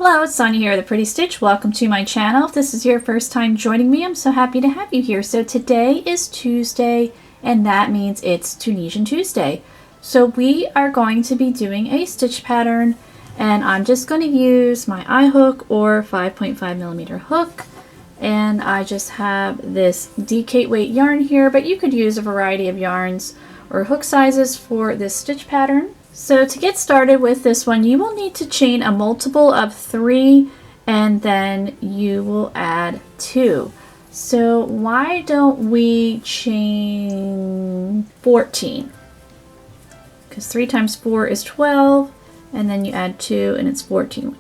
Hello, it's Sonia here, The Pretty Stitch. Welcome to my channel. If this is your first time joining me, I'm so happy to have you here. So today is Tuesday, and that means it's Tunisian Tuesday. So we are going to be doing a stitch pattern, and I'm just going to use my eye hook or 5.5mm hook. And I just have this DK weight yarn here, but you could use a variety of yarns or hook sizes for this stitch pattern. So to get started with this one, you will need to chain a multiple of 3 and then you will add 2. So why don't we chain 14? Because 3 times 4 is 12, and then you add 2 and it's 14.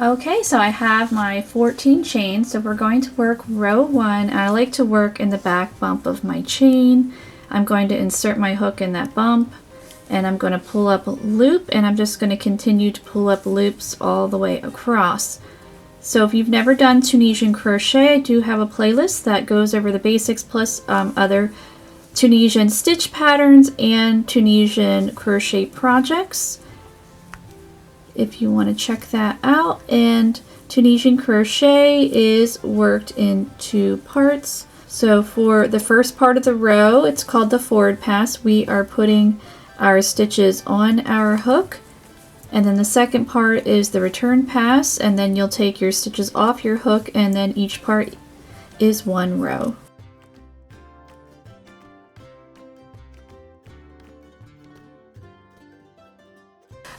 Okay, so I have my 14 chains, so we're going to work row 1. I like to work in the back bump of my chain. I'm going to insert my hook in that bump, and I'm going to pull up a loop, and I'm just going to continue to pull up loops all the way across. So if you've never done Tunisian crochet, I do have a playlist that goes over the basics plus other Tunisian stitch patterns and Tunisian crochet projects, if you want to check that out. And Tunisian crochet is worked in 2 parts. So for the first part of the row, it's called the forward pass. We are putting our stitches on our hook, and then the second part is the return pass, and then you'll take your stitches off your hook, and then each part is 1 row.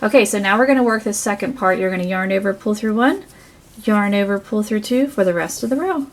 Okay, so now we're going to work the second part. You're going to yarn over, pull through 1, yarn over, pull through 2 for the rest of the row.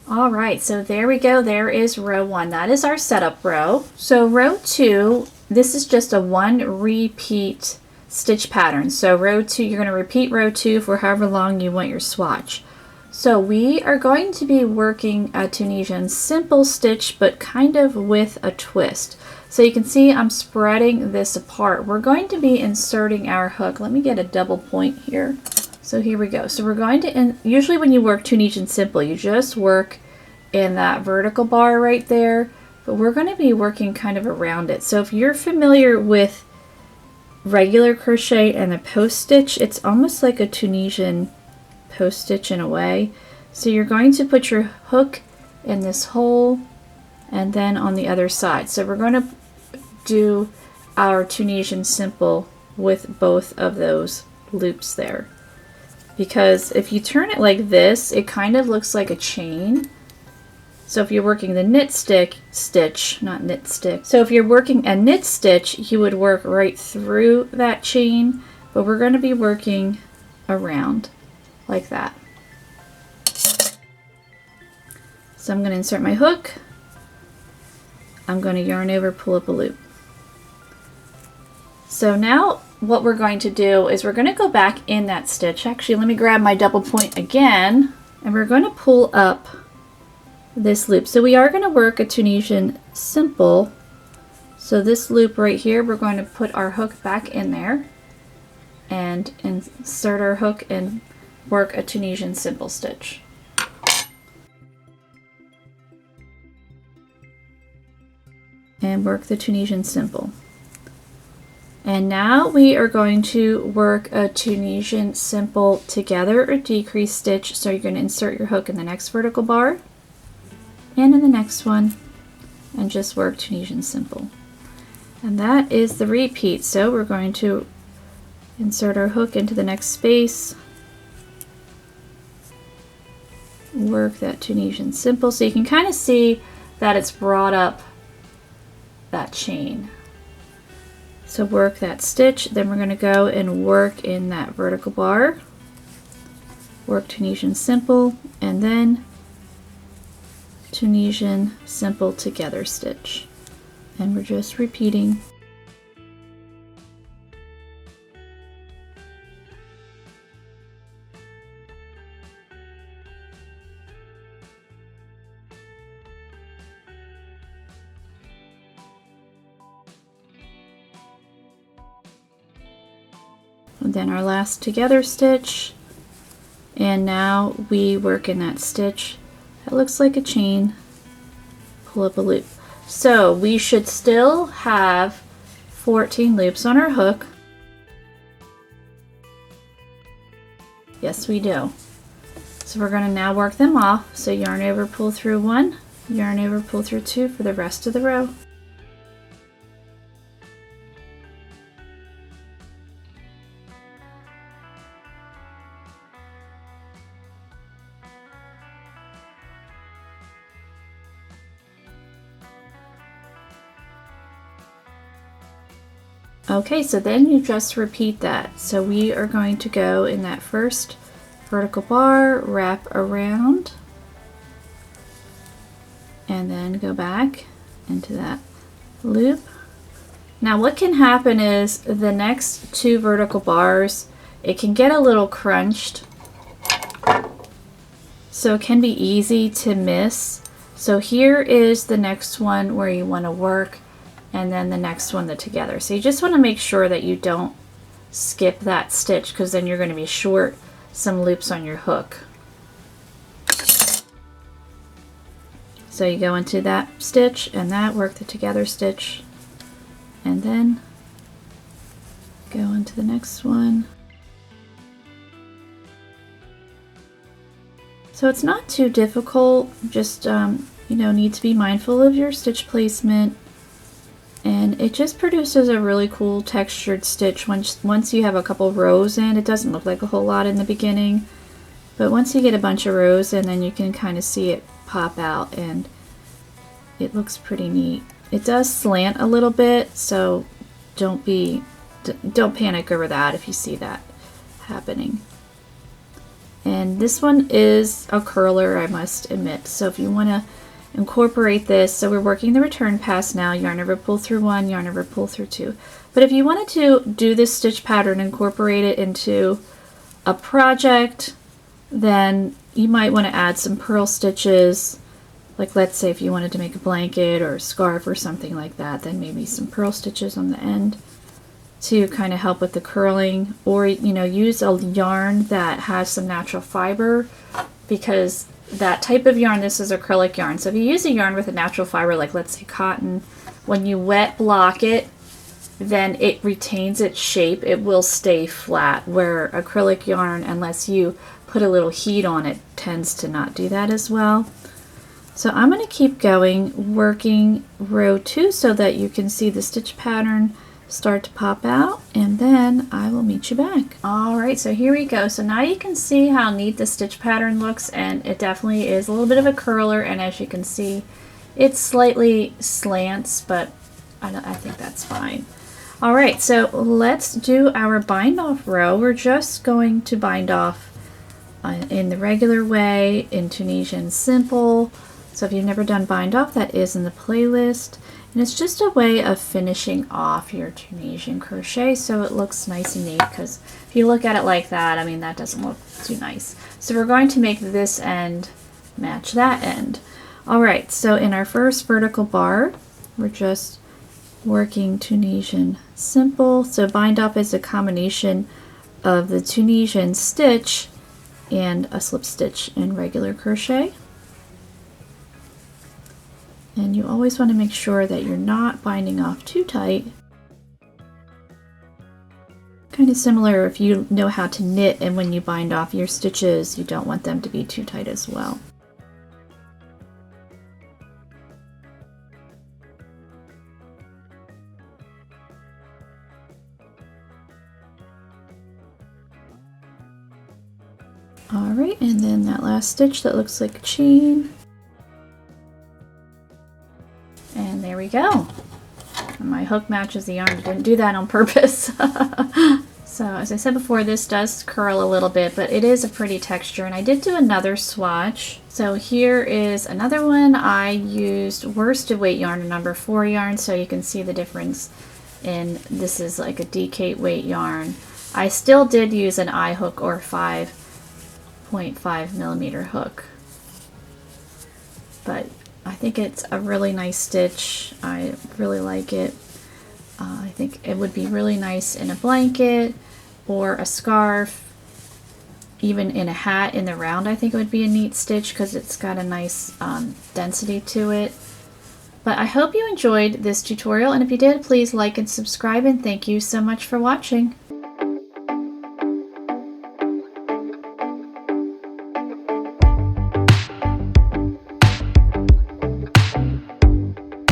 All right, so there we go. There is row 1. That is our setup row. So row 2, this is just a 1 repeat stitch pattern. So row 2, you're going to repeat row 2 for however long you want your swatch. So we are going to be working a Tunisian simple stitch, but kind of with a twist. So you can see I'm spreading this apart. We're going to be inserting our hook. Let me get a double point here. So here we go. So we're going to, usually when you work Tunisian simple, you just work in that vertical bar right there, but we're going to be working kind of around it. So if you're familiar with regular crochet and the post stitch, it's almost like a Tunisian post stitch in a way. So you're going to put your hook in this hole and then on the other side. So we're going to do our Tunisian simple with both of those loops there, because if you turn it like this, it kind of looks like a chain. So if you're working the knit stitch, not knit stick. So if you're working a knit stitch, you would work right through that chain, but we're going to be working around like that. So I'm going to insert my hook. I'm going to yarn over, pull up a loop. So now what we're going to do is we're going to go back in that stitch. Actually, let me grab my double point again, and we're going to pull up this loop. So we are going to work a Tunisian simple. So this loop right here, we're going to put our hook back in there and insert our hook and work a Tunisian simple stitch. And work the Tunisian simple. And now we are going to work a Tunisian simple together or decrease stitch. So you're going to insert your hook in the next vertical bar and in the next one and just work Tunisian simple. And that is the repeat. So we're going to insert our hook into the next space, work that Tunisian simple, so you can kind of see that it's brought up that chain. So work that stitch, then we're going to go and work in that vertical bar, work Tunisian simple, and then Tunisian simple together stitch. And we're just repeating. then our last together stitch, and now we work in that stitch that looks like a chain, pull up a loop. So we should still have 14 loops on our hook. Yes, we do. So we're going to now work them off. So yarn over, pull through 1, yarn over, pull through 2 for the rest of the row. Okay, so then you just repeat that. So we are going to go in that first vertical bar, wrap around, and then go back into that loop. Now what can happen is the next 2 vertical bars, it can get a little crunched, so it can be easy to miss. So here is the next one where you want to work, and then the next one, the together. So you just want to make sure that you don't skip that stitch, because then you're going to be short some loops on your hook. So you go into that stitch and that, work the together stitch, and then go into the next one. So it's not too difficult, just you know, need to be mindful of your stitch placement. And it just produces a really cool textured stitch once you have a couple rows in. It doesn't look like a whole lot in the beginning, but once you get a bunch of rows in, then you can kind of see it pop out, and it looks pretty neat. It does slant a little bit, so don't panic over that if you see that happening. And this one is a curler, I must admit, so if you want to incorporate this, so we're working the return pass now, yarn over, pull through 1, yarn over, pull through 2. But if you wanted to do this stitch pattern, incorporate it into a project, then you might want to add some purl stitches. Like let's say if you wanted to make a blanket or a scarf or something like that, then maybe some purl stitches on the end to kind of help with the curling, or you know, use a yarn that has some natural fiber, because that type of yarn, this is acrylic yarn. So if you use a yarn with a natural fiber, like let's say cotton, when you wet block it, then it retains its shape. It will stay flat, where acrylic yarn, unless you put a little heat on it, tends to not do that as well. So I'm going to keep going, working row 2 so that you can see the stitch pattern start to pop out, and then I will meet you back. Alright, so here we go. So now you can see how neat the stitch pattern looks, and it definitely is a little bit of a curler, and as you can see, it slightly slants, but I think that's fine. Alright, so let's do our bind off row. We're just going to bind off in the regular way, in Tunisian simple. So if you've never done bind off, that is in the playlist. And it's just a way of finishing off your Tunisian crochet so it looks nice and neat, because if you look at it like that, I mean, that doesn't look too nice. So we're going to make this end match that end. Alright, so in our first vertical bar, we're just working Tunisian simple. So bind off is a combination of the Tunisian stitch and a slip stitch in regular crochet. And you always want to make sure that you're not binding off too tight. Kind of similar if you know how to knit, and when you bind off your stitches, you don't want them to be too tight as well. Alright, and then that last stitch that looks like a chain. And there we go. And my hook matches the yarn. I didn't do that on purpose. So as I said before, this does curl a little bit, but it is a pretty texture. And I did do another swatch. So here is another one. I used worsted weight yarn, number 4 yarn, so you can see the difference in, this is like a DK weight yarn. I still did use an eye hook or 5.5 millimeter hook. But I think it's a really nice stitch. I really like it. I think it would be really nice in a blanket, or a scarf, even in a hat in the round. I think it would be a neat stitch because it's got a nice density to it. But I hope you enjoyed this tutorial, and if you did, please like and subscribe, and thank you so much for watching.